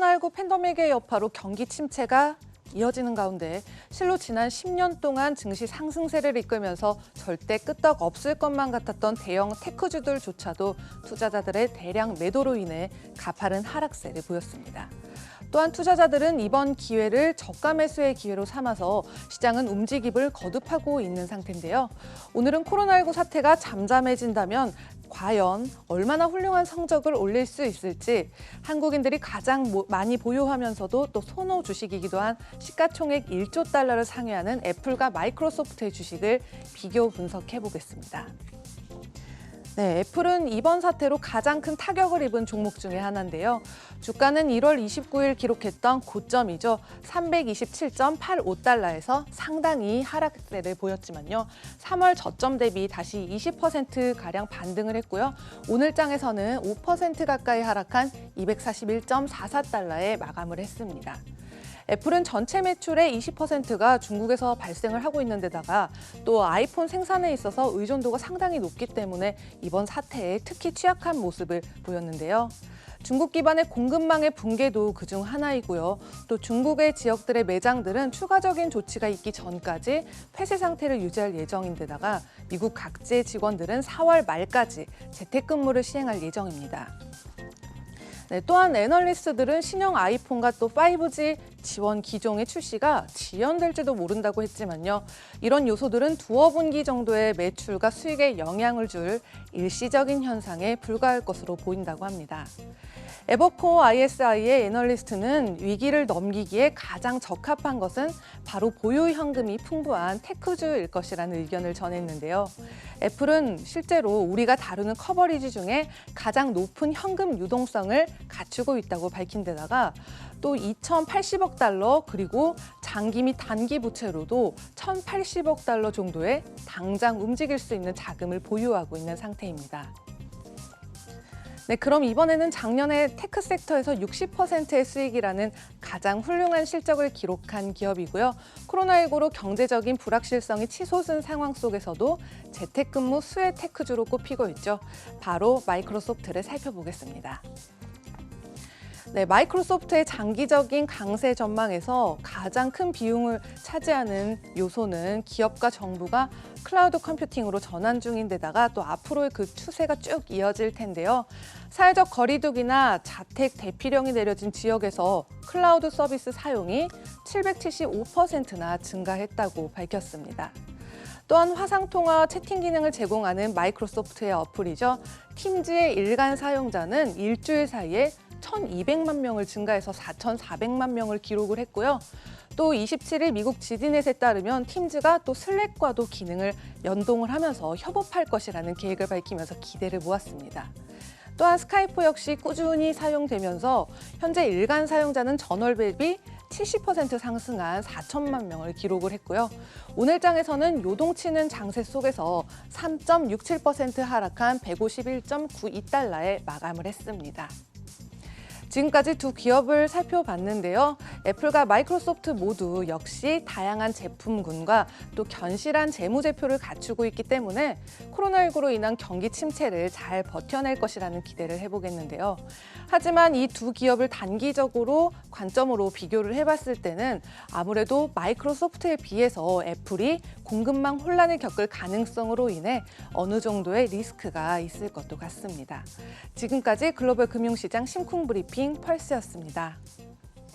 코로나19 팬데믹의 여파로 경기 침체가 이어지는 가운데 실로 지난 10년 동안 증시 상승세를 이끌면서 절대 끄떡 없을 것만 같았던 대형 테크주들조차도 투자자들의 대량 매도로 인해 가파른 하락세를 보였습니다. 또한 투자자들은 이번 기회를 저가 매수의 기회로 삼아서 시장은 움직임을 거듭하고 있는 상태인데요. 오늘은 코로나19 사태가 잠잠해진다면 과연 얼마나 훌륭한 성적을 올릴 수 있을지, 한국인들이 가장 많이 보유하면서도 또 선호 주식이기도 한 시가총액 1조 달러를 상회하는 애플과 마이크로소프트의 주식을 비교 분석해 보겠습니다. 네, 애플은 이번 사태로 가장 큰 타격을 입은 종목 중에 하나인데요. 주가는 1월 29일 기록했던 고점이죠. 327.85달러에서 상당히 하락세를 보였지만요. 3월 저점 대비 다시 20%가량 반등을 했고요. 오늘 장에서는 5% 가까이 하락한 241.44달러에 마감을 했습니다. 애플은 전체 매출의 20%가 중국에서 발생을 하고 있는 데다가 또 아이폰 생산에 있어서 의존도가 상당히 높기 때문에 이번 사태에 특히 취약한 모습을 보였는데요. 중국 기반의 공급망의 붕괴도 그중 하나이고요. 또 중국의 지역들의 매장들은 추가적인 조치가 있기 전까지 폐쇄 상태를 유지할 예정인데다가 미국 각지의 직원들은 4월 말까지 재택근무를 시행할 예정입니다. 네, 또한 애널리스트들은 신형 아이폰과 또 5G 지원 기종의 출시가 지연될지도 모른다고 했지만요. 이런 요소들은 두어 분기 정도의 매출과 수익에 영향을 줄 일시적인 현상에 불과할 것으로 보인다고 합니다. 에버코어 ISI의 애널리스트는 위기를 넘기기에 가장 적합한 것은 바로 보유 현금이 풍부한 테크주일 것이라는 의견을 전했는데요. 애플은 실제로 우리가 다루는 커버리지 중에 가장 높은 현금 유동성을 갖추고 있다고 밝힌 데다가 또 2,080억 달러 그리고 장기 및 단기 부채로도 1,080억 달러 정도의 당장 움직일 수 있는 자금을 보유하고 있는 상태입니다. 네, 그럼 이번에는 작년에 테크 섹터에서 60%의 수익이라는 가장 훌륭한 실적을 기록한 기업이고요. 코로나19로 경제적인 불확실성이 치솟은 상황 속에서도 재택근무 수혜 테크주로 꼽히고 있죠. 바로 마이크로소프트를 살펴보겠습니다. 네, 마이크로소프트의 장기적인 강세 전망에서 가장 큰 비중을 차지하는 요소는 기업과 정부가 클라우드 컴퓨팅으로 전환 중인 데다가 또 앞으로의 그 추세가 쭉 이어질 텐데요. 사회적 거리두기나 자택 대피령이 내려진 지역에서 클라우드 서비스 사용이 775%나 증가했다고 밝혔습니다. 또한 화상통화 채팅 기능을 제공하는 마이크로소프트의 어플이죠. 팀즈의 일간 사용자는 일주일 사이에 1,200만 명을 증가해서 4,400만 명을 기록을 했고요. 또 27일 미국 지디넷에 따르면 팀즈가 또 슬랙과도 기능을 연동을 하면서 협업할 것이라는 계획을 밝히면서 기대를 모았습니다. 또한 스카이프 역시 꾸준히 사용되면서 현재 일간 사용자는 전월 대비 70% 상승한 4천만 명을 기록을 했고요. 오늘 장에서는 요동치는 장세 속에서 3.67% 하락한 151.92달러에 마감을 했습니다. 지금까지 두 기업을 살펴봤는데요. 애플과 마이크로소프트 모두 역시 다양한 제품군과 또 견실한 재무제표를 갖추고 있기 때문에 코로나19로 인한 경기 침체를 잘 버텨낼 것이라는 기대를 해보겠는데요. 하지만 이 두 기업을 단기적으로 관점으로 비교를 해봤을 때는 아무래도 마이크로소프트에 비해서 애플이 공급망 혼란을 겪을 가능성으로 인해 어느 정도의 리스크가 있을 것도 같습니다. 지금까지 글로벌 금융시장 심쿵 브리핑 펄스였습니다.